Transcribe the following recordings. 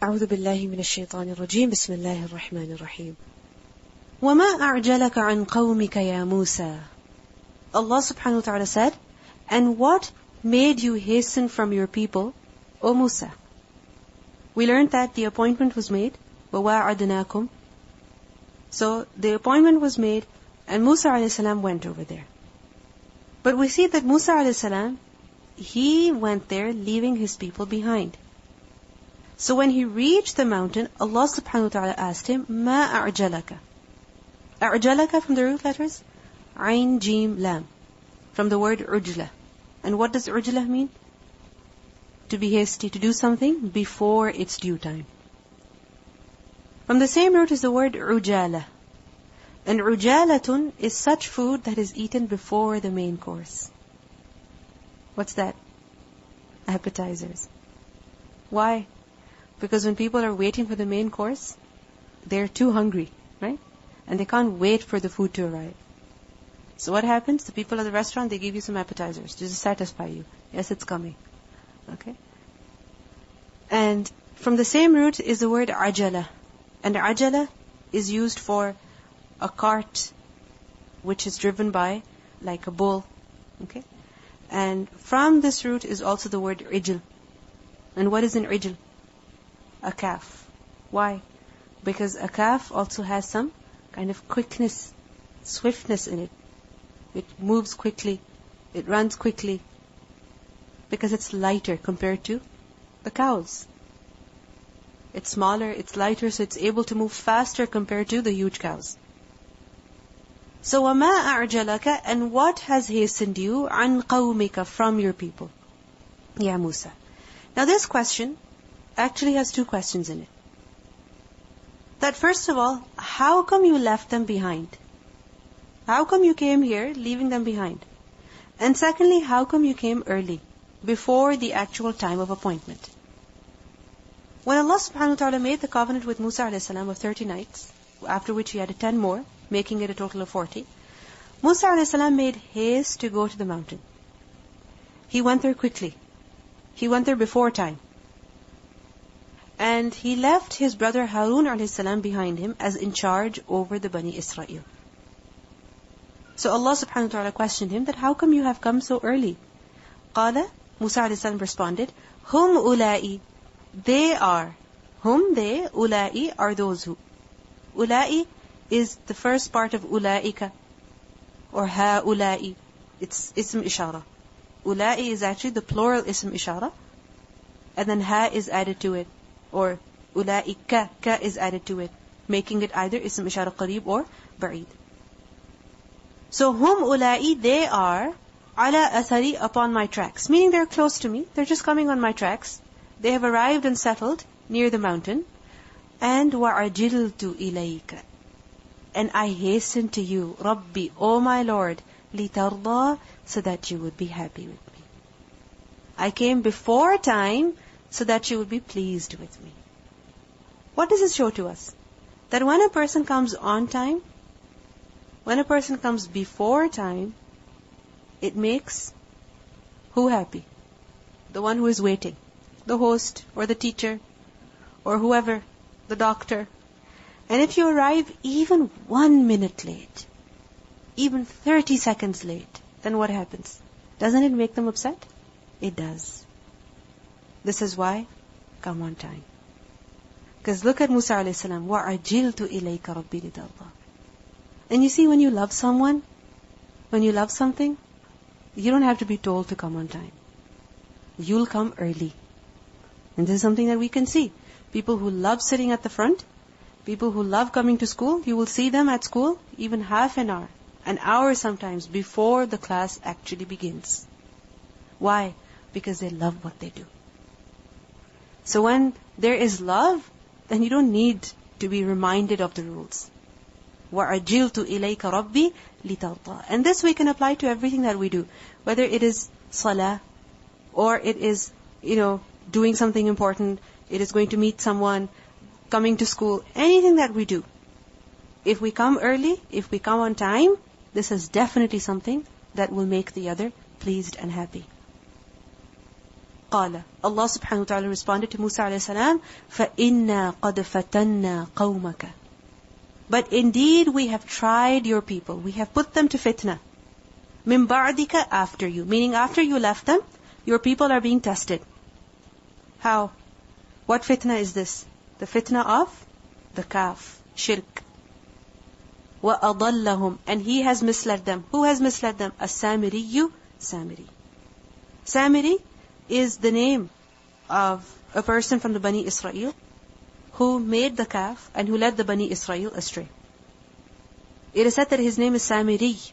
أعوذ بالله من الشيطان الرجيم بسم الله الرحمن الرحيم وما أعجلك عن قومك يا موسى. Allah subhanahu wa ta'ala said, and what made you hasten from your people, O Musa? We learned that the appointment was made, وَوَاعَدْنَاكُمْ. So the appointment was made, and Musa a.s. went over there. But we see that Musa a.s., he went there leaving his people behind. So when he reached the mountain, Allah subhanahu wa ta'ala asked him, مَا أَعْجَلَكَ. أَعْجَلَكَ from the root letters, Ain, Jim, Lam. From the word ujla. And what does ujla mean? To be hasty, to do something before its due time. From the same root is the word ujala. And ujalatun is such food that is eaten before the main course. What's that? Appetizers. Why? Because when people are waiting for the main course, they're too hungry, right? And they can't wait for the food to arrive. So what happens? The people at the restaurant, they give you some appetizers to just satisfy you. Yes, it's coming. Okay? And from the same root is the word ajala. And ajala is used for a cart which is driven by like a bull. Okay? And from this root is also the word ijl. And what is an ijl? A calf. Why? Because a calf also has some kind of quickness, swiftness in it. It moves quickly. It runs quickly. Because it's lighter compared to the cows. It's smaller, it's lighter, so it's able to move faster compared to the huge cows. So, وَمَا أَعْجَلَكَ, and what has hastened you عَنْ قَوْمِكَ, from your people, Ya Musa. Now this question actually has two questions in it. That first of all, how come you left them behind? How come you came here leaving them behind? And secondly, how come you came early, before the actual time of appointment? When Allah subhanahu wa ta'ala made the covenant with Musa a.s. of 30 nights, after which he added 10 more, making it a total of 40, Musa a.s. made haste to go to the mountain. He went there quickly. He went there before time. And he left his brother Harun a.s. behind him as in charge over the Bani Israel. So Allah subhanahu wa ta'ala questioned him that how come you have come so early? قال, Musa a.s. responded, Hum ulai, they are. Hum, they, ulai are those who. Ulai is the first part of ulaika, or ha ulai. It's ism ishara. Ulai is actually the plural ism ishara, and then ha is added to it, or ulaika, ka is added to it, making it either ism ishara qareeb or ba'id. So hum ulai, they are ala athari, upon my tracks, meaning they're close to me, they're just coming on my tracks. They have arrived and settled near the mountain. And وَعَجِلْتُ إِلَيْكَ, and I hasten to you, Rabbi, O my Lord, لِتَرْضَى, so that you would be happy with me. I came before time so that you would be pleased with me. What does this show to us? That when a person comes on time, when a person comes before time, it makes who happy? The one who is waiting. The host, or the teacher, or whoever, the doctor. And if you arrive even 1 minute late, even 30 seconds late, then what happens? Doesn't it make them upset? It does. This is why, come on time. Because look at Musa a.s. وَعَجِلْتُ إِلَيْكَ رَبِّي لِتَرْضَى. And you see, when you love someone, when you love something, you don't have to be told to come on time. You'll come early. And this is something that we can see. People who love sitting at the front, people who love coming to school, you will see them at school even half an hour sometimes, before the class actually begins. Why? Because they love what they do. So when there is love, then you don't need to be reminded of the rules. وَعَجِلْتُ إِلَيْكَ رَبِّي لِتَرْضَى. And this we can apply to everything that we do. Whether it is salah, or it is, doing something important, it is going to meet someone, coming to school, anything that we do. If we come early, if we come on time, this is definitely something that will make the other pleased and happy. قال, Allah subhanahu wa ta'ala responded to Musa alayhi salam, فَإِنَّا قَدْ فَتَنَّا قَوْمَكَ. But indeed we have tried your people. We have put them to fitna. مِن بَعْدِكَ, after you. Meaning after you left them, your people are being tested. How? What fitna is this? The fitna of the kaf, shirk. وَأَضَلَّهُمْ, and he has misled them. Who has misled them? As-Samiriyu, Samiri. Samiri is the name of a person from the Bani Israel who made the kaf and who led the Bani Israel astray. It is said that his name is Samiri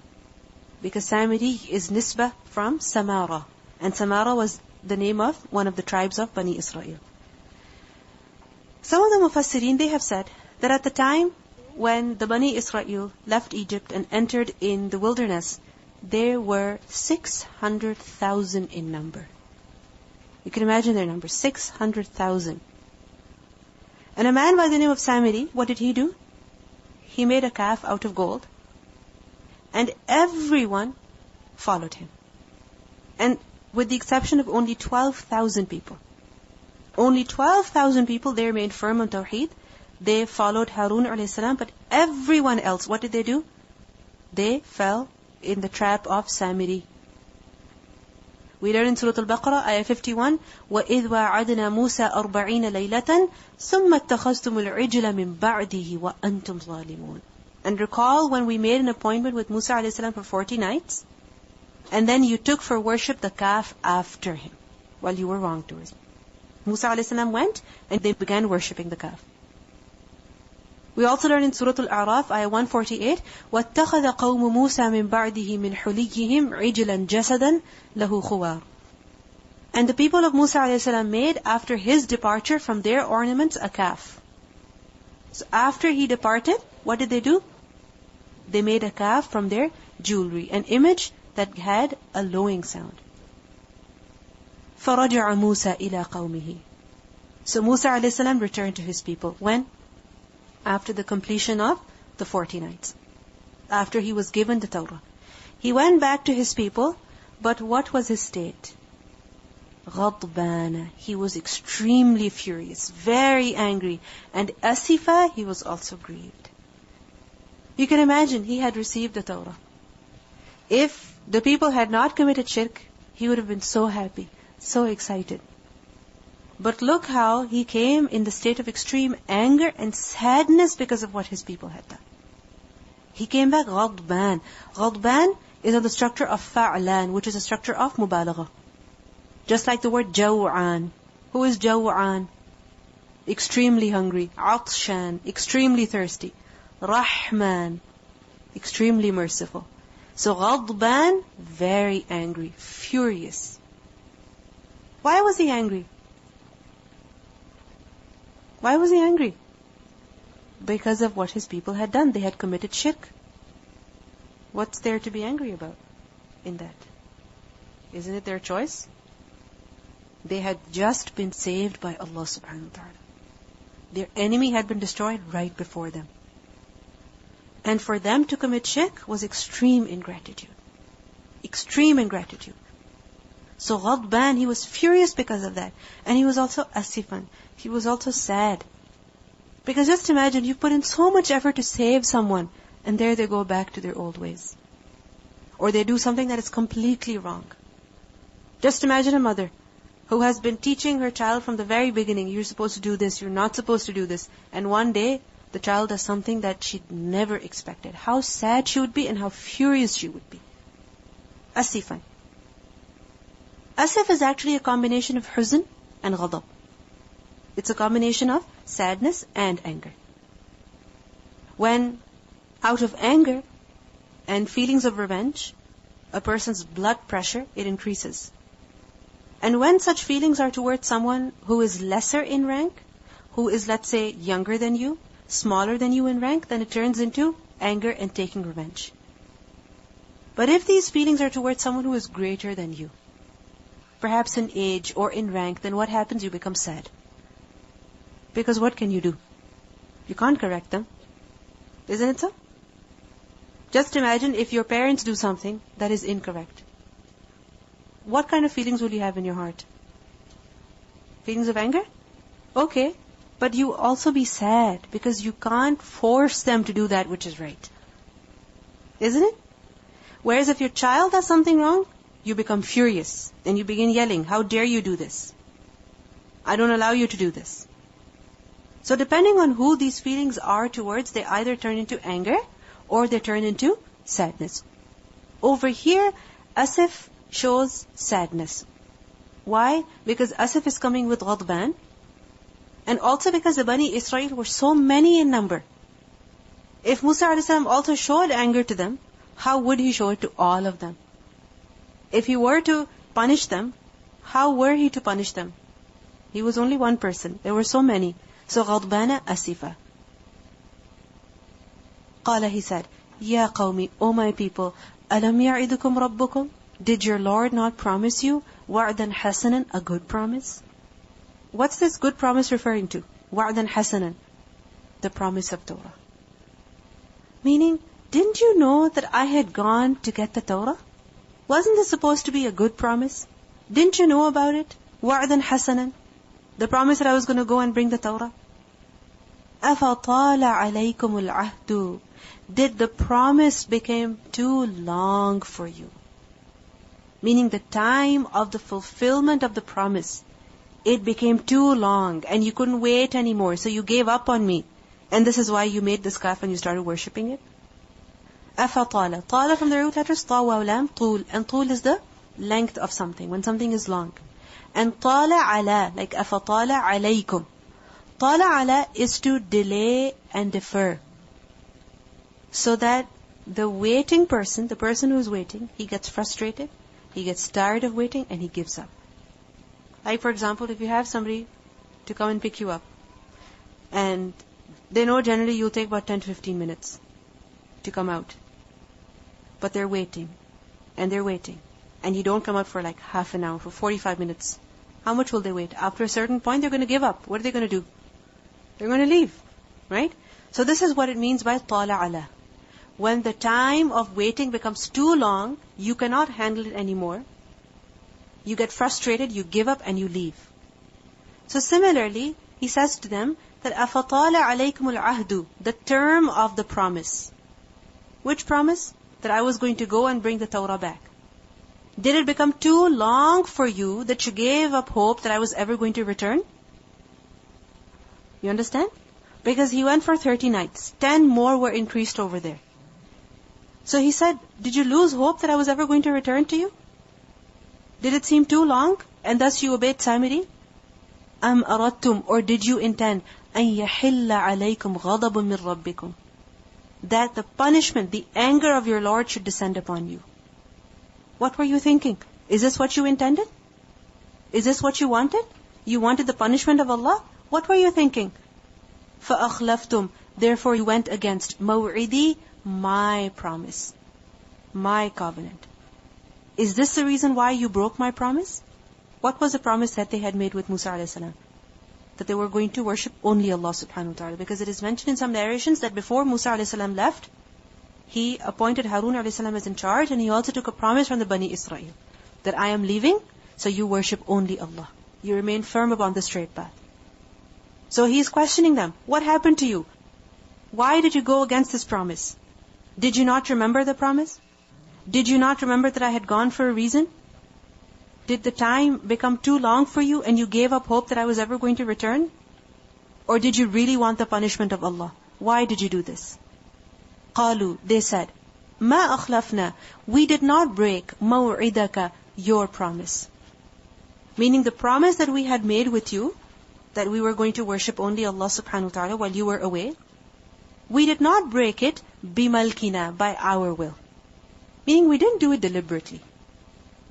because Samiri is nisbah from Samara, and Samara was the name of one of the tribes of Bani Israel. Some of the Mufassirin, they have said that at the time when the Bani Israel left Egypt and entered in the wilderness, there were 600,000 in number. You can imagine their number, 600,000. And a man by the name of Samiri, what did he do? He made a calf out of gold, and everyone followed him. And with the exception of only 12,000 people. Only 12,000 people, they remained firm on Tawheed. They followed Harun alayhi salam, but everyone else, what did they do? They fell in the trap of Samiri. We learn in Surah Al-Baqarah, ayah 51, وَإِذْ وَعَدْنَا مُوسَى 40 لَيْلَةً ثُمَّ اتَّخَذْتُمُ الْعِجْلَ مِنْ بَعْدِهِ وَأَنْتُمْ ظَالِمُونَ. And recall when we made an appointment with Musa alayhi salam for 40 nights, and then you took for worship the calf after him, while you were wrongdoers. Musa alayhi salam went, and they began worshipping the calf. We also learn in Surah Al-A'raf, ayah 148, وَاتَّخَذَ قَوْمُ مُوسَى مِنْ بَعْدِهِ مِنْ حُلِيِّهِمْ عِجْلًا جَسَدًا لَهُ خُوَارٌ. And the people of Musa alayhi salam made, after his departure from their ornaments, a calf. So after he departed, what did they do? They made a calf from their jewelry, an image that had a lowing sound. فَرَجَعَ مُوسَى إِلَىٰ قَوْمِهِ. So Musa alayhi salam returned to his people. When? After the completion of the 40 nights. After he was given the Torah. He went back to his people, but what was his state? غَضْبَانَ. He was extremely furious, very angry. And asifa, he was also grieved. You can imagine, he had received the Torah. If the people had not committed shirk, he would have been so happy, so excited. But look how he came in the state of extreme anger and sadness because of what his people had done. He came back غضبان. غضبان is on the structure of fa'lan, which is a structure of mubalagha. Just like the word jaw'an. Who is jaw'an? Extremely hungry. عطشان, extremely thirsty. Rahman, extremely merciful. So غضبان, very angry, furious. Why was he angry? Why was he angry? Because of what his people had done. They had committed shirk. What's there to be angry about in that? Isn't it their choice? They had just been saved by Allah subhanahu wa ta'ala. Their enemy had been destroyed right before them. And for them to commit shirk was extreme ingratitude. Extreme ingratitude. So Ghadban, he was furious because of that. And he was also asifan. He was also sad. Because just imagine, you put in so much effort to save someone, and there they go back to their old ways. Or they do something that is completely wrong. Just imagine a mother who has been teaching her child from the very beginning, you're supposed to do this, you're not supposed to do this. And one day, the child does something that she'd never expected. How sad she would be and how furious she would be. Asifan. Asif is actually a combination of huzn and ghadab. It's a combination of sadness and anger. When, out of anger and feelings of revenge, a person's blood pressure, it increases. And when such feelings are towards someone who is lesser in rank, who is, let's say, younger than you, smaller than you in rank, then it turns into anger and taking revenge. But if these feelings are towards someone who is greater than you, perhaps in age or in rank, then what happens? You become sad. Because what can you do? You can't correct them. Isn't it so? Just imagine if your parents do something that is incorrect. What kind of feelings will you have in your heart? Feelings of anger? Okay. But you also be sad because you can't force them to do that which is right. Isn't it? Whereas if your child does something wrong, you become furious and you begin yelling, how dare you do this? I don't allow you to do this. So depending on who these feelings are towards, they either turn into anger or they turn into sadness. Over here, asif shows sadness. Why? Because asif is coming with ghadban, and also because the Bani Israel were so many in number. If Musa a.s. also showed anger to them, how would he show it to all of them? If he were to punish them, how were he to punish them? He was only one person. There were so many. So غضبان أسفا. قال, he said, يا قومي, O my people, ألم يعدكم ربكم? Did your Lord not promise you وعدا حسنا, a good promise? What's this good promise referring to? وعدا حسنا, the promise of Torah. Meaning, didn't you know that I had gone to get the Torah? Wasn't this supposed to be a good promise? Didn't you know about it? وعدا حسنا, the promise that I was going to go and bring the Torah. أَفَطَالَ عَلَيْكُمُ الْعَهْدُ, did the promise become too long for you? Meaning the time of the fulfillment of the promise, it became too long and you couldn't wait anymore, so you gave up on me. And this is why you made this calf and you started worshipping it? أَفَطَالَ, طَالَ from the root letters, طَا وَاو لَام, طُول. And طُول is the length of something, when something is long. And طَالَ عَلَى, like أَفَطَالَ عَلَيْكُمْ. طَالَ عَلَى is to delay and defer. So that the waiting person, the person who is waiting, he gets frustrated, he gets tired of waiting, and he gives up. Like for example, if you have somebody to come and pick you up, and they know generally you'll take about 10 to 15 minutes to come out. But they're waiting, and they're waiting, and you don't come out for like half an hour, for 45 minutes. How much will they wait? After a certain point, they're going to give up. What are they going to do? They're going to leave, right? So this is what it means by طَالَ عَلَى. When the time of waiting becomes too long, you cannot handle it anymore. You get frustrated, you give up, and you leave. So similarly, he says to them that أَفَطَالَ عَلَيْكُمُ الْعَهْدُ, the term of the promise. Which promise? That I was going to go and bring the Torah back. Did it become too long for you that you gave up hope that I was ever going to return? You understand? Because he went for 30 nights. 10 more were increased over there. So he said, did you lose hope that I was ever going to return to you? Did it seem too long? And thus you obeyed Samiri? أَمْ أَرَدْتُمْ, or did you intend أَنْ يَحِلَّ عَلَيْكُمْ غَضَبٌ مِّن رَبِّكُمْ, that the punishment, the anger of your Lord should descend upon you? What were you thinking? Is this what you intended? Is this what you wanted? You wanted the punishment of Allah? What were you thinking? فَأَخْلَفْتُمْ, therefore you went against مَوْعِدِي, my promise, my covenant. Is this the reason why you broke my promise? What was the promise that they had made with Musa a.s.? That they were going to worship only Allah subhanahu wa ta'ala. Because it is mentioned in some narrations that before Musa a.s. left, he appointed Harun a.s. as in charge, and he also took a promise from the Bani Israel that I am leaving, so you worship only Allah. You remain firm upon the straight path. So he's questioning them. What happened to you? Why did you go against this promise? Did you not remember the promise? Did you not remember that I had gone for a reason? Did the time become too long for you and you gave up hope that I was ever going to return? Or did you really want the punishment of Allah? Why did you do this? قالوا, they said, ما أخلفنا, we did not break موعدك, your promise. Meaning the promise that we had made with you, that we were going to worship only Allah subhanahu wa ta'ala while you were away, we did not break it bimalkina, by our will. Meaning we didn't do it deliberately.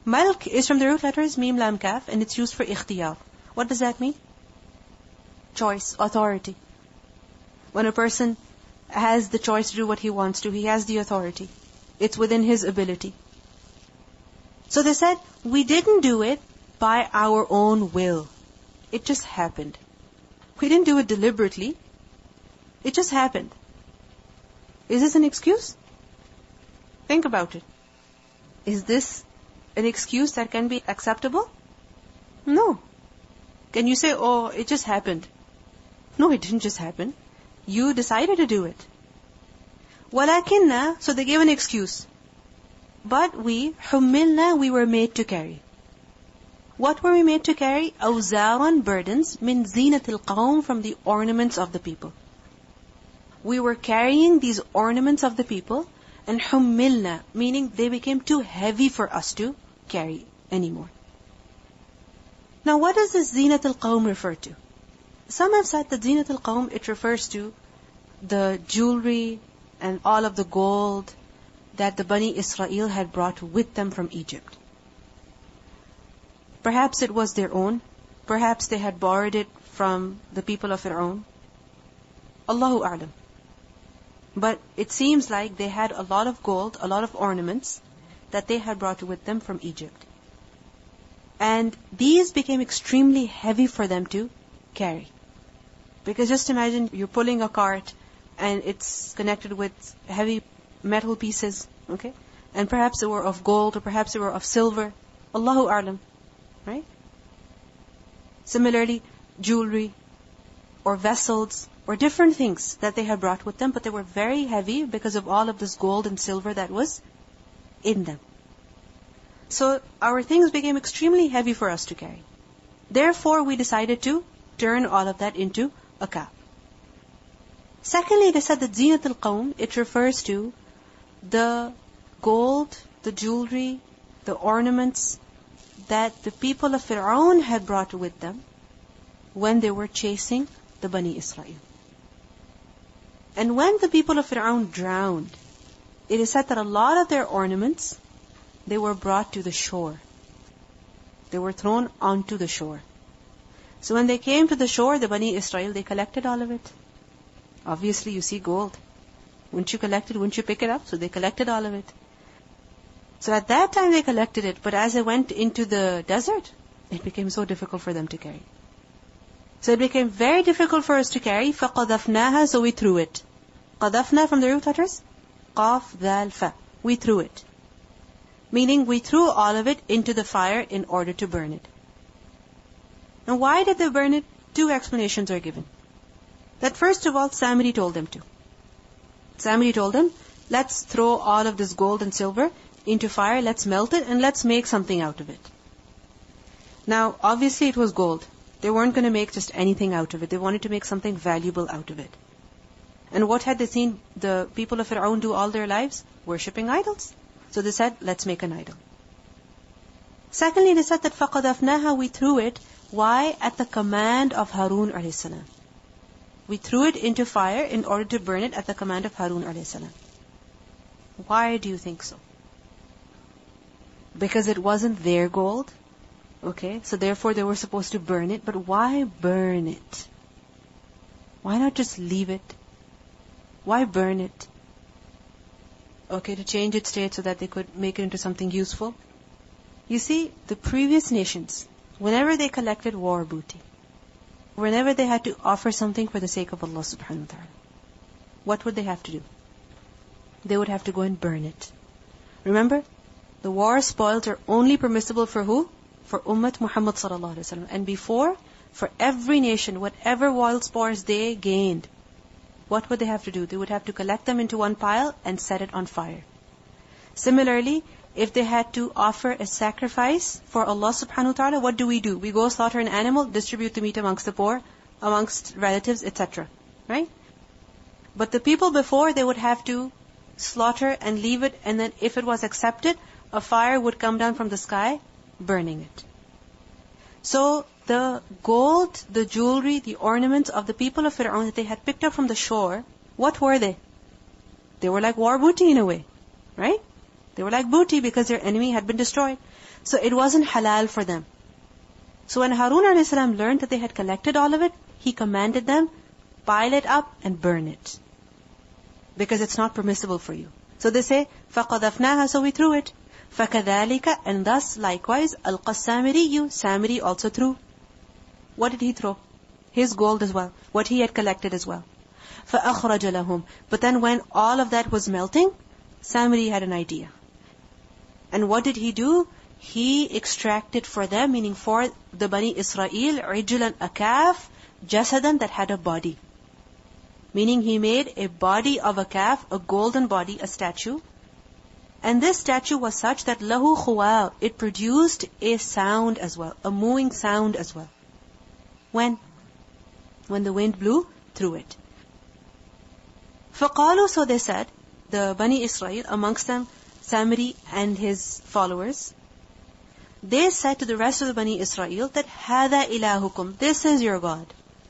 Malk is from the root letters mim lam kaf, and it's used for ikhtiyar. What does that mean? Choice, authority. When a person has the choice to do what he wants to, he has the authority. It's within his ability. So they said, we didn't do it by our own will. It just happened. We didn't do it deliberately. It just happened. Is this an excuse? Think about it. Is this an excuse that can be acceptable? No. Can you say, oh, it just happened? No, it didn't just happen. You decided to do it. وَلَكِنَّا, so they gave an excuse. But we, حُمِّلْنَا, we were made to carry. What were we made to carry? أَوْزَارًا, burdens, مِنْ زِينَةِ الْقَوْمِ, from the ornaments of the people. We were carrying these ornaments of the people, and حُمِّلْنَا, meaning they became too heavy for us to carry anymore. Now what does this زِينَةِ الْقَوْمِ refer to? Some have said that زِينَةِ الْقَوْمِ, it refers to the jewelry and all of the gold that the Bani Israel had brought with them from Egypt. Perhaps it was their own. Perhaps they had borrowed it from the people of Harun. Allahu A'lam. But it seems like they had a lot of gold, a lot of ornaments that they had brought with them from Egypt. And these became extremely heavy for them to carry. Because just imagine you're pulling a cart and it's connected with heavy metal pieces, okay? And perhaps they were of gold or perhaps they were of silver. Allahu A'lam. Right? Similarly, jewelry or vessels or different things that they had brought with them, but they were very heavy because of all of this gold and silver that was in them. So our things became extremely heavy for us to carry. Therefore, we decided to turn all of that into a cap. Secondly, they said that زِينَةُ الْقَوْمِ, it refers to the gold, the jewelry, the ornaments that the people of Fir'aun had brought with them when they were chasing the Bani Israel. And when the people of Fir'aun drowned, it is said that a lot of their ornaments, they were brought to the shore. They were thrown onto the shore. So when they came to the shore, the Bani Israel, they collected all of it. Obviously, you see gold. Wouldn't you collect it? Wouldn't you pick it up? So they collected all of it. So at that time they collected it, but as they went into the desert, it became so difficult for them to carry. So it became very difficult for us to carry. فَقَذَفْنَاهَا, so we threw it. قَذَفْنَا from the root letters? قَافْ ذَال فَ. We threw it. Meaning we threw all of it into the fire in order to burn it. And why did they burn it? Two explanations are given. That first of all, Samiri told them to. Samiri told them, let's throw all of this gold and silver into fire, let's melt it, and let's make something out of it. Now, obviously it was gold. They weren't going to make just anything out of it. They wanted to make something valuable out of it. And what had they seen the people of Fir'aun do all their lives? Worshipping idols. So they said, let's make an idol. Secondly, they said that فَقَذَفْنَاهَا, we threw it. Why? At the command of Harun alayhi salam. We threw it into fire in order to burn it at the command of Harun alayhi salam. Why do you think so? Because it wasn't their gold. Okay, so therefore they were supposed to burn it. But why burn it? Why not just leave it? Why burn it? Okay, to change its state so that they could make it into something useful. You see, the previous nations, whenever they collected war booty, whenever they had to offer something for the sake of Allah subhanahu wa ta'ala, what would they have to do? They would have to go and burn it. Remember, the war spoils are only permissible for who? For Ummat Muhammad sallallahu alaihi wasallam. And before, for every nation, whatever wild spoils they gained, what would they have to do? They would have to collect them into one pile and set it on fire. Similarly, if they had to offer a sacrifice for Allah subhanahu wa ta'ala, what do? We go slaughter an animal, distribute the meat amongst the poor, amongst relatives, etc. Right? But the people before, they would have to slaughter and leave it, and then if it was accepted, a fire would come down from the sky, burning it. So the gold, the jewelry, the ornaments of the people of Fir'aun that they had picked up from the shore, what were they? They were like war booty in a way. Right? They were like booty because their enemy had been destroyed. So it wasn't halal for them. So when Harun alayhi salam learned that they had collected all of it, he commanded them, pile it up and burn it. Because it's not permissible for you. So they say, فَقَذَفْنَاهَا, so we threw it. فَكَذَلِكَ, and thus likewise, أَلْقَى السَّامِرِيُّ, Samiri also threw. What did he throw? His gold as well. What he had collected as well. فَأَخْرَجَ لَهُمْ, but then when all of that was melting, Samiri had an idea. And what did he do? He extracted for them, meaning for the Bani Israel, عجلا, a calf, jasadan, that had a body. Meaning He made a body of a calf, a golden body, a statue. And this statue was such that lahu khuwa, it produced a sound as well, a mooing sound as well. When the wind blew through it. فَقَالُوا, so they said, the Bani Israel, amongst them Samiri and his followers, they said to the rest of the Bani Israel that هَذَا إِلَهُكُمْ, this is your God.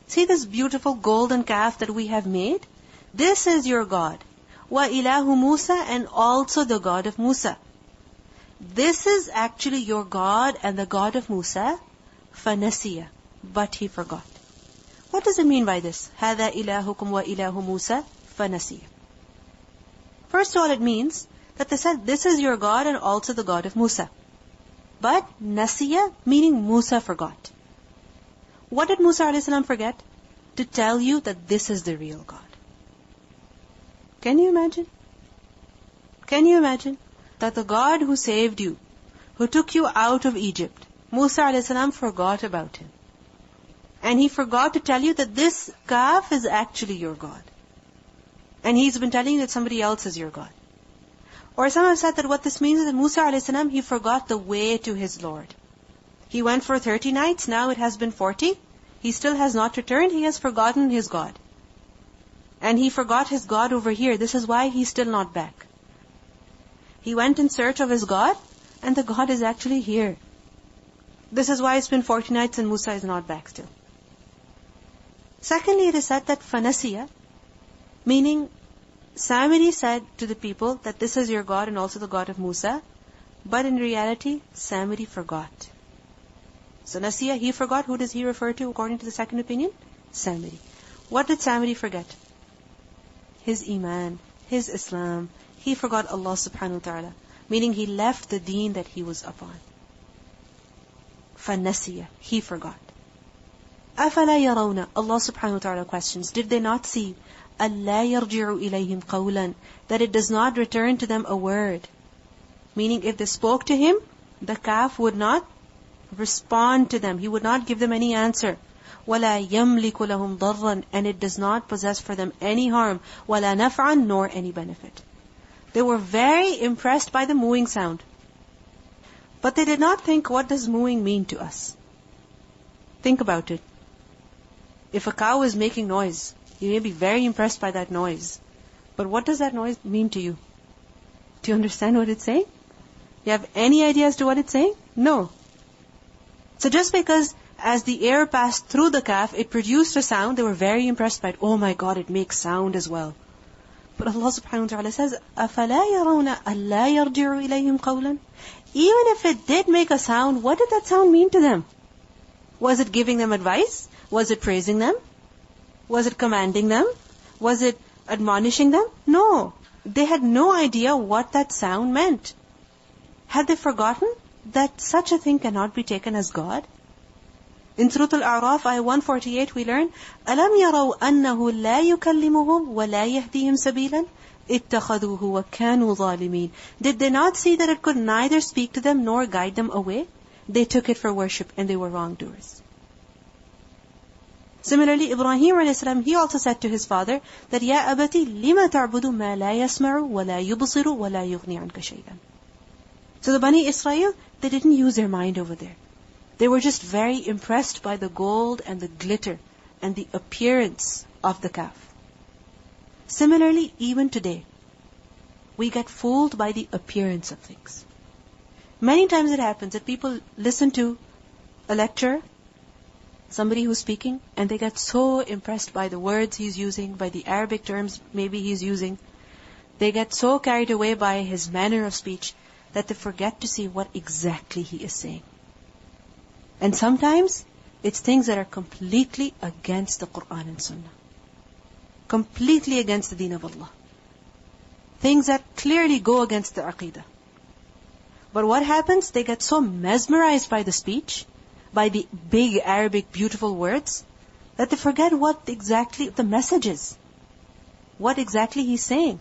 See this beautiful golden calf that we have made? This is your God. وَإِلَهُ Musa, and also the God of Musa. This is actually your God and the God of Musa. فَنَسِيَ, but he forgot. What does it mean by this? هَذَا إِلَهُكُمْ وَإِلَهُ مُوسَى فَنَسِيَ. First of all, it means that they said, this is your God and also the God of Musa. But nasiya, meaning Musa forgot. What did Musa a.s. forget? To tell you that this is the real God. Can you imagine? Can you imagine that the God who saved you, who took you out of Egypt, Musa a.s. forgot about him. And he forgot to tell you that this calf is actually your God. And he's been telling you that somebody else is your God. Or some have said that what this means is that Musa a.s., he forgot the way to his Lord. He went for 30 nights, now it has been 40. He still has not returned, he has forgotten his God. And he forgot his God over here, this is why he's still not back. He went in search of his God, and the God is actually here. This is why it's been 40 nights and Musa is not back still. Secondly, it is said that fanasiya, meaning Samiri said to the people that this is your God and also the God of Musa, but in reality, Samiri forgot. So nasiya, he forgot. Who does he refer to according to the second opinion? Samiri. What did Samiri forget? His iman, his Islam. He forgot Allah subhanahu wa ta'ala, meaning he left the deen that he was upon. Fanasiya, he forgot. أَفَلَا يَرَوْنَ, Allah subhanahu wa ta'ala questions, did they not see أَلَّا يَرْجِعُ إِلَيْهِمْ قَوْلًا, that it does not return to them a word? Meaning if they spoke to him, the calf would not respond to them. He would not give them any answer. وَلَا يَمْلِكُ لَهُمْ ضَرًّا, and it does not possess for them any harm. وَلَا نَفْعًا, nor any benefit. They were very impressed by the mooing sound. But they did not think, what does mooing mean to us? Think about it. If a cow is making noise, you may be very impressed by that noise. But what does that noise mean to you? Do you understand what it's saying? You have any idea as to what it's saying? No. So just because as the air passed through the calf, it produced a sound, they were very impressed by it. Oh my God, it makes sound as well. But Allah subhanahu wa ta'ala says, أَفَلَا يَرَوْنَ أَلَّا يَرْجِعُ إِلَيْهِمْ قَوْلًا. Even if it did make a sound, what did that sound mean to them? Was it giving them advice? Was it praising them? Was it commanding them? Was it admonishing them? No. They had no idea what that sound meant. Had they forgotten that such a thing cannot be taken as God? In Surah Al-A'raf, ayah 148, we learn, أَلَمْ يَرَوْا أَنَّهُ لَا يُكَلِّمُهُمْ وَلَا يَهْدِيهِمْ سَبِيلًا اتَّخَذُوهُ وَكَانُوا ظَالِمِينَ. Did they not see that it could neither speak to them nor guide them away? They took it for worship and they were wrongdoers. Similarly, Ibrahim a.s., he also said to his father that, يَا أَبَتِ لِمَا تَعْبُدُ مَا لَا يَسْمَعُ وَلَا يُبْصِرُ وَلَا يُغْنِي عَنْكَ شَيْئًا. So the Bani Israel, they didn't use their mind over there. They were just very impressed by the gold and the glitter and the appearance of the calf. Similarly, even today, we get fooled by the appearance of things. Many times it happens that people listen to a lecture, somebody who's speaking, and they get so impressed by the words he's using, by the Arabic terms maybe he's using. They get so carried away by his manner of speech that they forget to see what exactly he is saying. And sometimes it's things that are completely against the Quran and Sunnah. Completely against the deen of Allah. Things that clearly go against the Aqidah. But what happens? They get so mesmerized by the speech, by the big Arabic beautiful words, that they forget what exactly the message is. What exactly he's saying.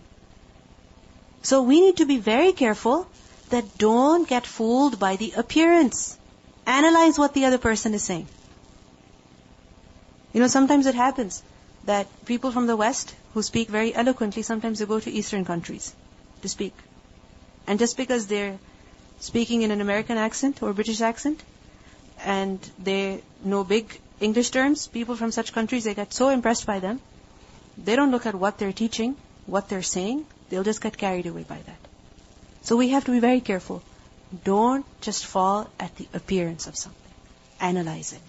So we need to be very careful that don't get fooled by the appearance. Analyze what the other person is saying. Sometimes it happens that people from the West who speak very eloquently, sometimes they go to Eastern countries to speak. And just because they're speaking in an American accent or British accent, and they know big English terms, people from such countries, they get so impressed by them, they don't look at what they're teaching, what they're saying, they'll just get carried away by that. So we have to be very careful. Don't just fall at the appearance of something. Analyze it.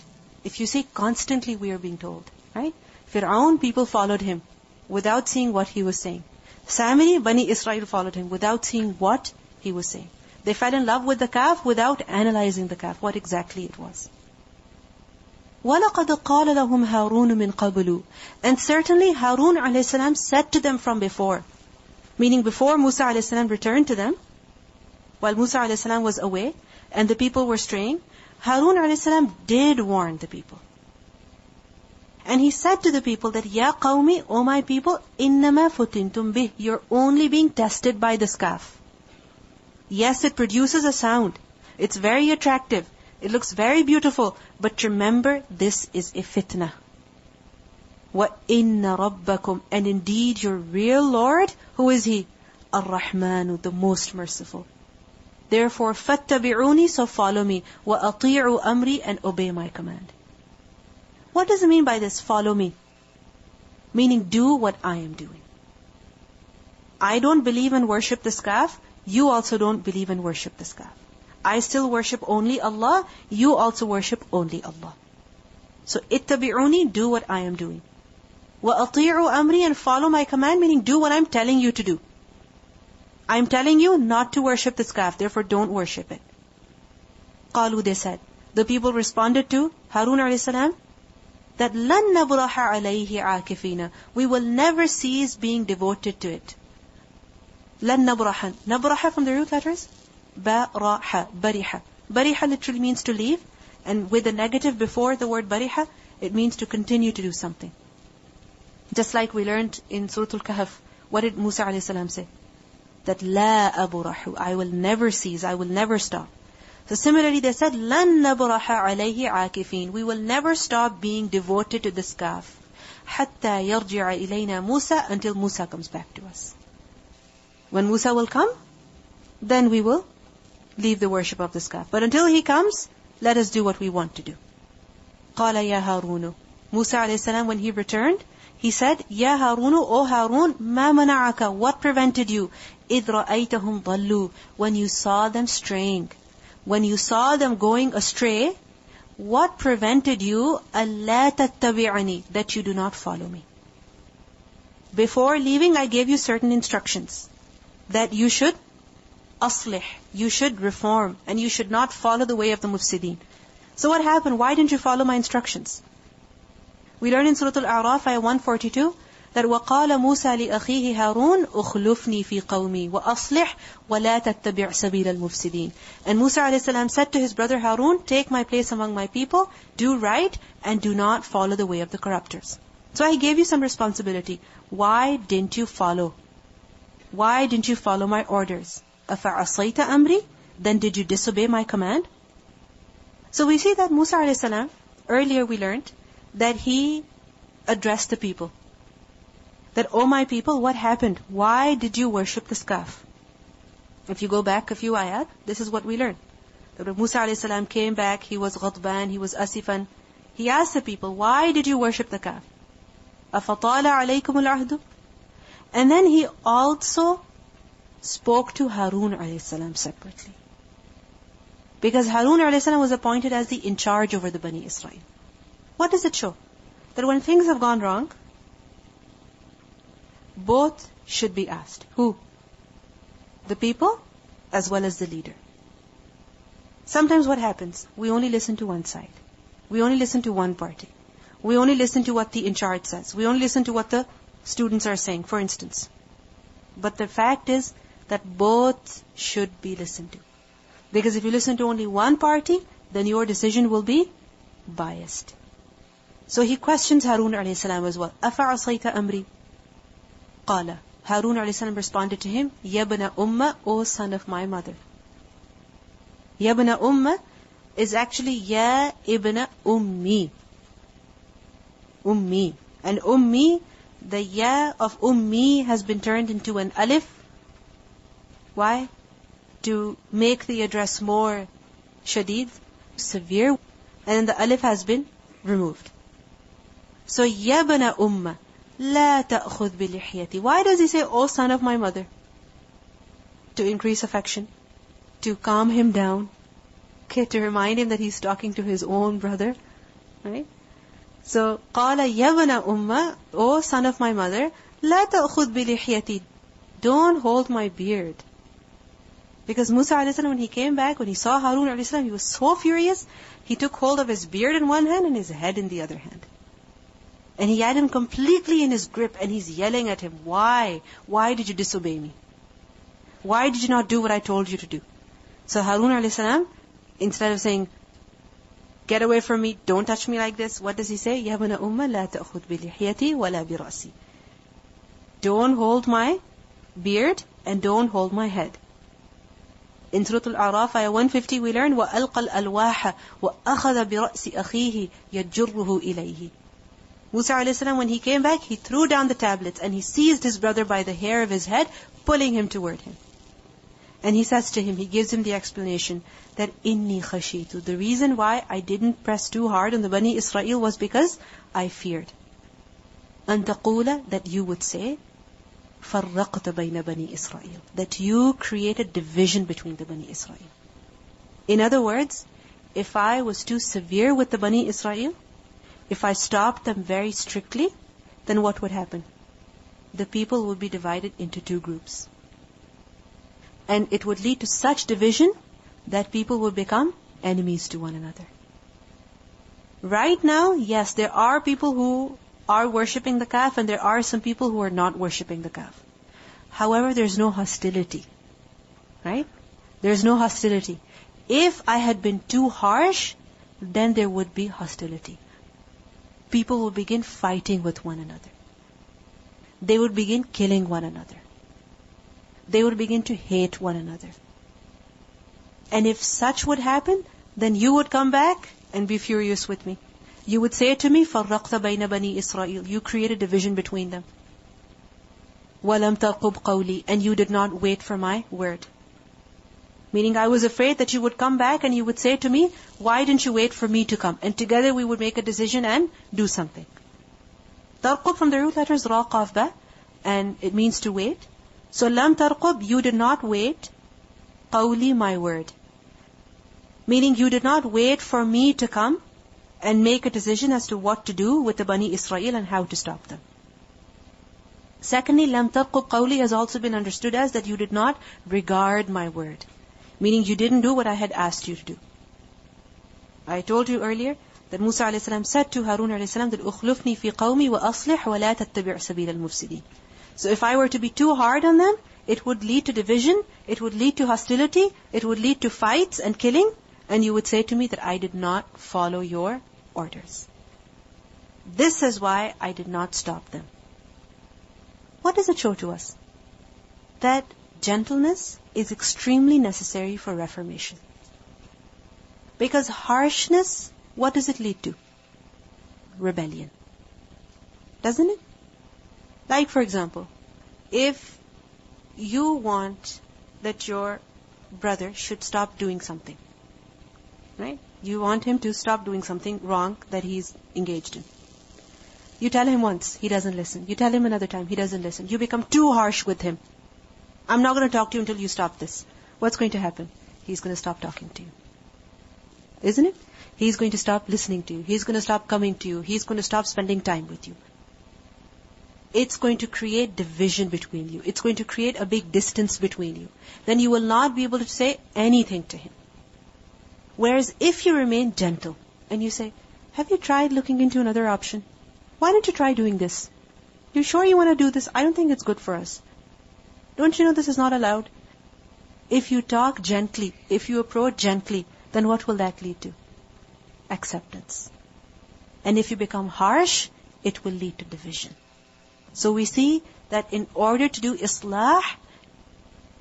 If you see constantly we are being told, right? Fir'aun, people followed him without seeing what he was saying. Samiri, Bani Israel followed him without seeing what he was saying. They fell in love with the calf without analyzing the calf, what exactly it was. وَلَقَدْ قَالَ لَهُمْ هَارُونُ مِنْ قَبْلُ. And certainly Harun a.s. said to them from before. Meaning before Musa a.s. returned to them, while Musa a.s. was away, and the people were straying, Harun a.s. did warn the people. And he said to the people that, Ya qawmi, O my people, innama futintum bih. You're only being tested by this calf. Yes, it produces a sound. It's very attractive. It looks very beautiful. But remember, this is a fitna. وَإِنَّ رَبَّكُمْ. And indeed, your real Lord, who is He? Ar-Rahmanu, the most merciful. Therefore, فَاتَّبِعُونِي, so follow me. وَأَطِيعُوا أَمْرِي, and obey my command. What does it mean by this, follow me? Meaning, do what I am doing. I don't believe in worship this calf. You also don't believe in worship this calf. I still worship only Allah. You also worship only Allah. So, ittabi'uni, do what I am doing. وَأَطِيعُوا أَمْرِي, and follow my command, meaning do what I'm telling you to do. I'm telling you not to worship this calf, therefore don't worship it. قَالُوا, they said. The people responded to Harun a.s. that لَن نَبْرَحَ عَلَيْهِ عَاكِفِينَ. We will never cease being devoted to it. لَن نَبْرَحَ. نَبْرَحَ from the root letters? بَرَحَ. بَرِحَ. بَرِحَ literally means to leave. And with the negative before the word bariha, it means to continue to do something. Just like we learned in Surah Al-Kahf, what did Musa a.s. say? That لَا أَبْرَحُ. I will never cease, I will never stop. So similarly they said, لَن نَبْرَحَ عَلَيْهِ عَاكِفِينَ. We will never stop being devoted to this calf. حَتَّى يَرْجِعَ إِلَيْنَا Musa, until Musa comes back to us. When Musa will come, then we will leave the worship of this calf. But until he comes, let us do what we want to do. قَالَ يَا هَارُونُ. Musa a.s. when he returned, he said, Ya Harun, O Harun, ma mana'aka, what prevented you? إِذْ رَأَيْتَهُمْ ضَلُّوا. When you saw them straying, when you saw them going astray, what prevented you? أَلَّا تَتَّبِعَنِي, that you do not follow me. Before leaving, I gave you certain instructions, that you should aslih, you should reform, and you should not follow the way of the mufsideen. So what happened? Why didn't you follow my instructions? We learn in Surah Al-A'raf, ayah 142, that وَقَالَ مُوسَى لِأَخِيهِ هَارُونَ أُخْلُفْنِي فِي قَوْمِي وَأَصْلِحْ وَلَا تَتَّبِعْ سَبِيلَ الْمُفْسِدِينَ. And Musa a.s. said to his brother Harun, take my place among my people, do right, and do not follow the way of the corruptors. So I gave you some responsibility. Why didn't you follow? Why didn't you follow my orders? أَفَعَصَيْتَ أَمْرِي. Then did you disobey my command? So we see that Musa a.s., earlier we learned, that he addressed the people. That, oh my people, what happened? Why did you worship this calf? If you go back a few ayat, this is what we learned. That when Musa a.s. came back, he was ghadban, he was asifan. He asked the people, why did you worship the calf? أَفَطَالَ عَلَيْكُمُ الْعَهْدُ. And then he also spoke to Harun a.s. separately. Because Harun a.s. was appointed as the in charge over the Bani Israel. What does it show? That when things have gone wrong, both should be asked. Who? The people as well as the leader. Sometimes what happens? We only listen to one side. We only listen to one party. We only listen to what the in charge says. We only listen to what the students are saying, for instance. But the fact is that both should be listened to. Because if you listen to only one party, then your decision will be biased. So he questions Harun a.s. as well. أَفَعَصَيْتَ أَمْرِي. قَالَ. Harun a.s. responded to him, يَبْنَ أُمَّ, O son of my mother. Yabna umma is actually Ya ibna ummi. Ummi. And ummi, the Ya of ummi has been turned into an alif. Why? To make the address more shadid, severe. And then the alif has been removed. So, Yabna umma, la ta'khudh bilihyati. Why does he say, O son of my mother? To increase affection. To calm him down. Okay, to remind him that he's talking to his own brother. Right? So, قَالَ يَبْنَ أُمَّ, O son of my mother, لَا تَأْخُذْ بِلِحْيَتِي. Don't hold my beard. Because Musa a.s., when he came back, when he saw Harun a.s., he was so furious, he took hold of his beard in one hand and his head in the other hand. And he had him completely in his grip and he's yelling at him, Why? Why did you disobey me? Why did you not do what I told you to do? So Harun a.s., instead of saying, get away from me, don't touch me like this, what does he say? Ya bana umma la ta'khudh bi lihyati wa la bi ra'si. Don't hold my beard and don't hold my head. In Surah Al-A'raf, ayah 150, we learn, وَأَلْقَى الْأَلْوَاحَ وَأَخَذَ بِرَأْسِ أَخِيهِ يَجُرُّهُ إِلَيْهِ. Musa a.s., when he came back, he threw down the tablets and he seized his brother by the hair of his head, pulling him toward him. And he says to him, he gives him the explanation that inni khashitu. The reason why I didn't press too hard on the Bani Israel was because I feared. أن تقول, that you would say, فرقت بين بني إسرائيل, that you created division between the Bani Israel. In other words, if I was too severe with the Bani Israel, if I stopped them very strictly, then what would happen? The people would be divided into two groups. And it would lead to such division that people would become enemies to one another. Right now, yes, there are people who are worshipping the calf and there are some people who are not worshipping the calf. However, there's no hostility. Right? There's no hostility. If I had been too harsh, then there would be hostility. People would begin fighting with one another. They would begin killing one another. They would begin to hate one another. And if such would happen, then you would come back and be furious with me. You would say to me, فَرَّقْتَ بَيْنَ بَنِي إِسْرَائِيل. You created division between them. وَلَمْ تَرْقُبْ قَوْلِي. And you did not wait for my word. Meaning I was afraid that you would come back and you would say to me, why didn't you wait for me to come? And together we would make a decision and do something. Tarqub from the root letter is ra qaf ba, and it means to wait. So lam tarqub, you did not wait, qawli, my word. Meaning you did not wait for me to come and make a decision as to what to do with the Bani Israel and how to stop them. Secondly, lam tarqub qawli has also been understood as that you did not regard my word. Meaning you didn't do what I had asked you to do. I told you earlier that Musa a.s. said to Harun a.s. that أُخْلُفْنِي فِي قَوْمِي وَأَصْلِحْ وَلَا تَتَّبِعْ سَبِيلَ الْمُفْسِدِينَ. So if I were to be too hard on them, it would lead to division, it would lead to hostility, it would lead to fights and killing, and you would say to me that I did not follow your orders. This is why I did not stop them. What does it show to us? That gentleness is extremely necessary for reformation. Because harshness, what does it lead to? Rebellion. Doesn't it? Like for example, if you want that your brother should stop doing something, right? You want him to stop doing something wrong that he's engaged in. You tell him once, he doesn't listen. You tell him another time, he doesn't listen. You become too harsh with him. I'm not going to talk to you until you stop this. What's going to happen? He's going to stop talking to you. Isn't it? He's going to stop listening to you. He's going to stop coming to you. He's going to stop spending time with you. It's going to create division between you. It's going to create a big distance between you. Then you will not be able to say anything to him. Whereas if you remain gentle and you say, have you tried looking into another option? Why don't you try doing this? You sure you want to do this? I don't think it's good for us. Don't you know this is not allowed? If you talk gently, if you approach gently, then what will that lead to? Acceptance. And if you become harsh, it will lead to division. So we see that in order to do islah,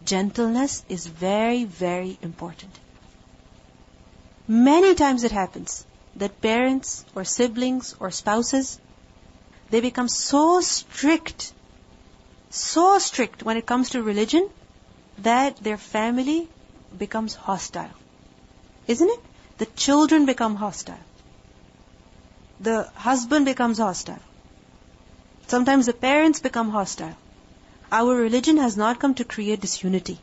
gentleness is very, very important. Many times it happens that parents or siblings or spouses, they become so strict when it comes to religion that their family becomes hostile. Isn't it? The children become hostile. The husband becomes hostile. Sometimes the parents become hostile. Our religion has not come to create disunity.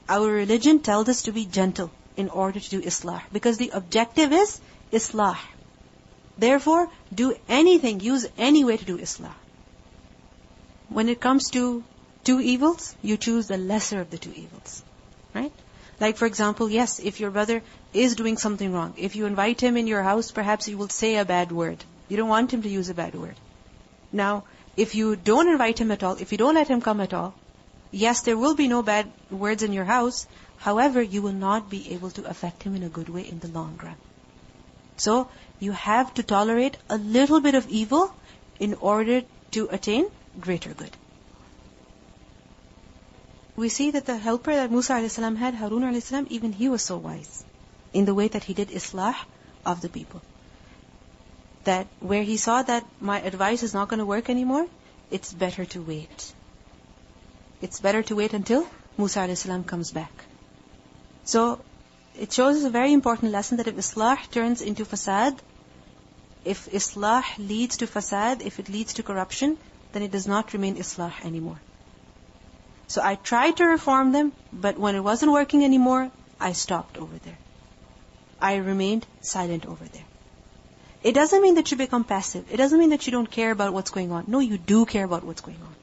Our religion tells us to be gentle in order to do islah. Because the objective is islah. Therefore, do anything, use any way to do islah. When it comes to two evils, you choose the lesser of the two evils. Right? Like for example, yes, if your brother is doing something wrong, if you invite him in your house, perhaps you will say a bad word. You don't want him to use a bad word. Now, if you don't invite him at all, if you don't let him come at all, yes, there will be no bad words in your house. However, you will not be able to affect him in a good way in the long run. So, you have to tolerate a little bit of evil in order to attain greater good. We see that the helper that Musa a.s. had, Harun a.s., even he was so wise in the way that he did islah of the people. That where he saw that my advice is not going to work anymore, it's better to wait. It's better to wait until Musa a.s. comes back. So, it shows us a very important lesson that if islah turns into fasad, if islah leads to fasad, if it leads to corruption, then it does not remain islah anymore. So I tried to reform them, but when it wasn't working anymore, I stopped over there. I remained silent over there. It doesn't mean that you become passive. It doesn't mean that you don't care about what's going on. No, you do care about what's going on.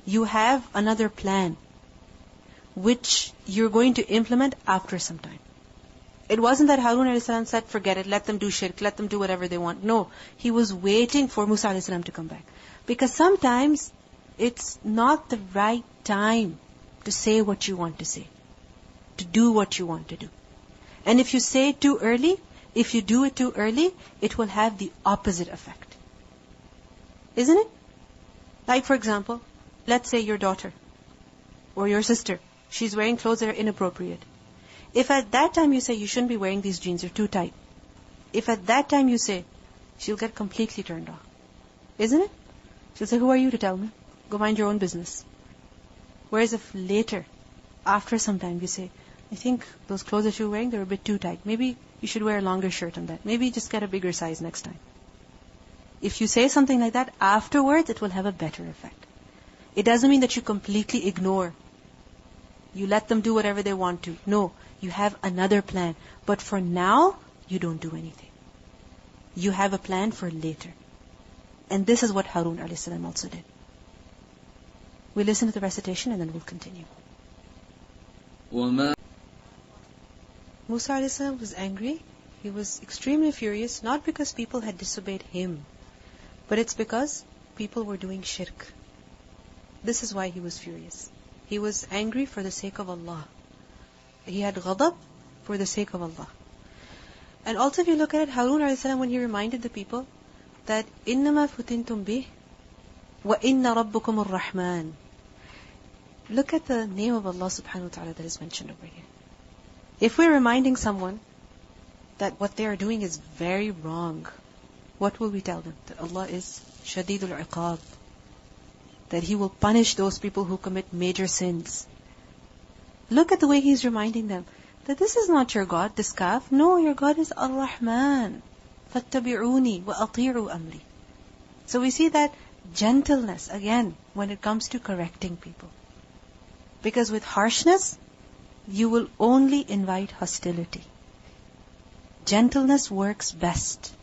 You have another plan, which you're going to implement after some time. It wasn't that Harun a.s. said, forget it, let them do shirk, let them do whatever they want. No, he was waiting for Musa a.s. to come back. Because sometimes it's not the right time to say what you want to say, to do what you want to do. And if you say it too early, if you do it too early, it will have the opposite effect. Isn't it? Like for example, let's say your daughter or your sister, she's wearing clothes that are inappropriate. If at that time you say, you shouldn't be wearing these jeans, they're too tight. If at that time you say, she'll get completely turned off. Isn't it? She'll say, who are you to tell me? Go mind your own business. Whereas if later, after some time, you say, I think those clothes that you're wearing, they're a bit too tight. Maybe you should wear a longer shirt on that. Maybe just get a bigger size next time. If you say something like that, afterwards it will have a better effect. It doesn't mean that you completely ignore. You let them do whatever they want to. No, you have another plan. But for now, you don't do anything. You have a plan for later. And this is what Harun a.s. also did. We listen to the recitation and then we'll continue. Musa a.s. was angry. He was extremely furious, not because people had disobeyed him, but it's because people were doing shirk. This is why he was furious. He was angry for the sake of Allah. He had ghadab for the sake of Allah. And also if you look at it, Harun a.s. when he reminded the people that إِنَّمَا فُتِنْتُمْ بِهِ وَإِنَّ رَبُّكُمُ الرَّحْمَنِ. Look at the name of Allah subhanahu wa ta'ala that is mentioned over here. If we're reminding someone that what they are doing is very wrong, what will we tell them? That Allah is Shadidul Iqab. That He will punish those people who commit major sins. Look at the way He's reminding them that this is not your God, this kaf. No, your God is Ar-Rahman. فَاتَّبِعُونِي وَأَطِيعُوا أَمْرِي. So we see that gentleness, again, when it comes to correcting people. Because with harshness, you will only invite hostility. Gentleness works best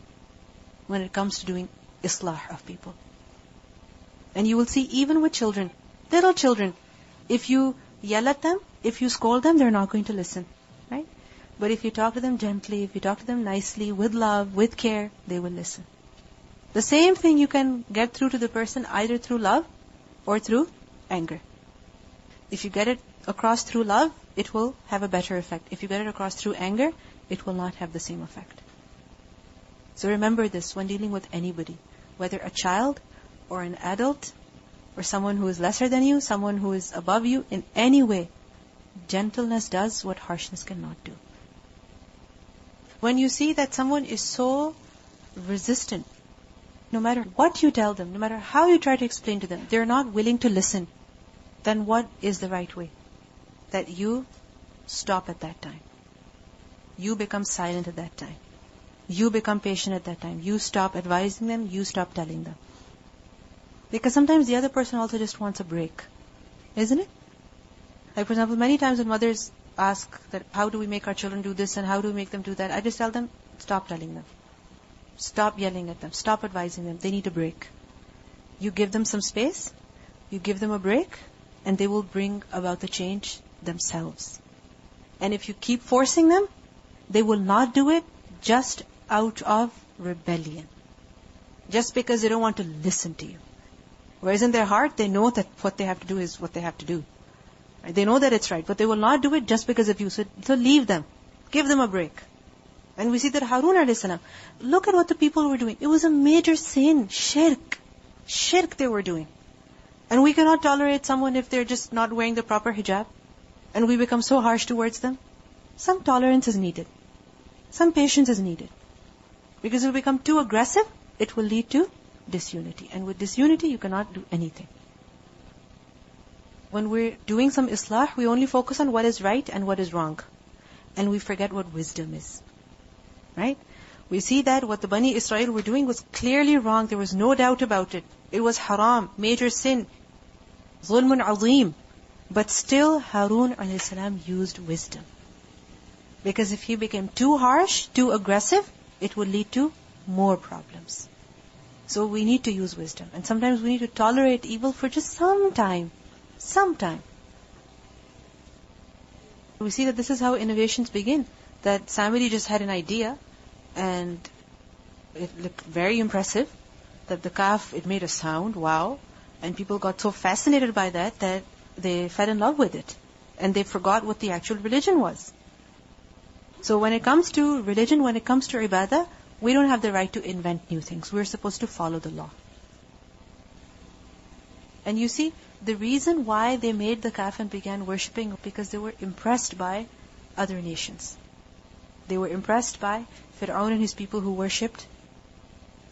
when it comes to doing islah of people. And you will see even with children, little children, if you yell at them, if you scold them, they're not going to listen. Right? But if you talk to them gently, if you talk to them nicely, with love, with care, they will listen. The same thing you can get through to the person either through love or through anger. If you get it across through love, it will have a better effect. If you get it across through anger, it will not have the same effect. So remember this when dealing with anybody, whether a child or an adult or someone who is lesser than you, someone who is above you, in any way, gentleness does what harshness cannot do. When you see that someone is so resistant, no matter what you tell them, no matter how you try to explain to them, they're not willing to listen, then what is the right way? That you stop at that time. You become silent at that time. You become patient at that time. You stop advising them, you stop telling them. Because sometimes the other person also just wants a break. Isn't it? Like for example, many times when mothers ask that how do we make our children do this and how do we make them do that, I just tell them, stop telling them. Stop yelling at them. Stop advising them. They need a break. You give them some space, you give them a break, and they will bring about the change themselves. And if you keep forcing them, they will not do it just out of rebellion. Just because they don't want to listen to you. Whereas in their heart, they know that what they have to do is what they have to do. Right? They know that it's right, but they will not do it just because of you. So leave them. Give them a break. And we see that Harun alayhi salam, look at what the people were doing. It was a major sin. Shirk. Shirk they were doing. And we cannot tolerate someone if they're just not wearing the proper hijab. And we become so harsh towards them. Some tolerance is needed. Some patience is needed. Because if we become too aggressive, it will lead to disunity. And with disunity, you cannot do anything. When we're doing some islah, we only focus on what is right and what is wrong. And we forget what wisdom is. Right? We see that what the Bani Israel were doing was clearly wrong. There was no doubt about it. It was haram, major sin. Zulmun azim. But still, Harun alayhi salam used wisdom. Because if he became too harsh, too aggressive, it would lead to more problems. So we need to use wisdom. And sometimes we need to tolerate evil for just some time. Some time. We see that this is how innovations begin. That somebody just had an idea and it looked very impressive. That the calf, it made a sound, wow. And people got so fascinated by that they fell in love with it. And they forgot what the actual religion was. So when it comes to religion, when it comes to ibadah, we don't have the right to invent new things. We're supposed to follow the law. And you see, the reason why they made the calf and began worshipping, because they were impressed by other nations. They were impressed by Fir'aun and his people who worshipped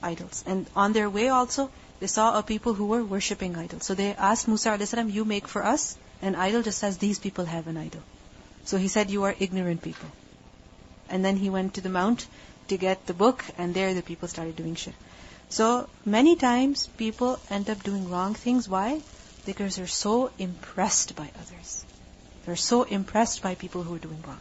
idols. And on their way also, they saw a people who were worshipping idols. So they asked Musa alayhi salam, you make for us an idol just as these people have an idol. So he said, you are ignorant people. And then he went to the mount to get the book, and there the people started doing shirk. So many times people end up doing wrong things. Why? Because they're so impressed by others. They're so impressed by people who are doing wrong.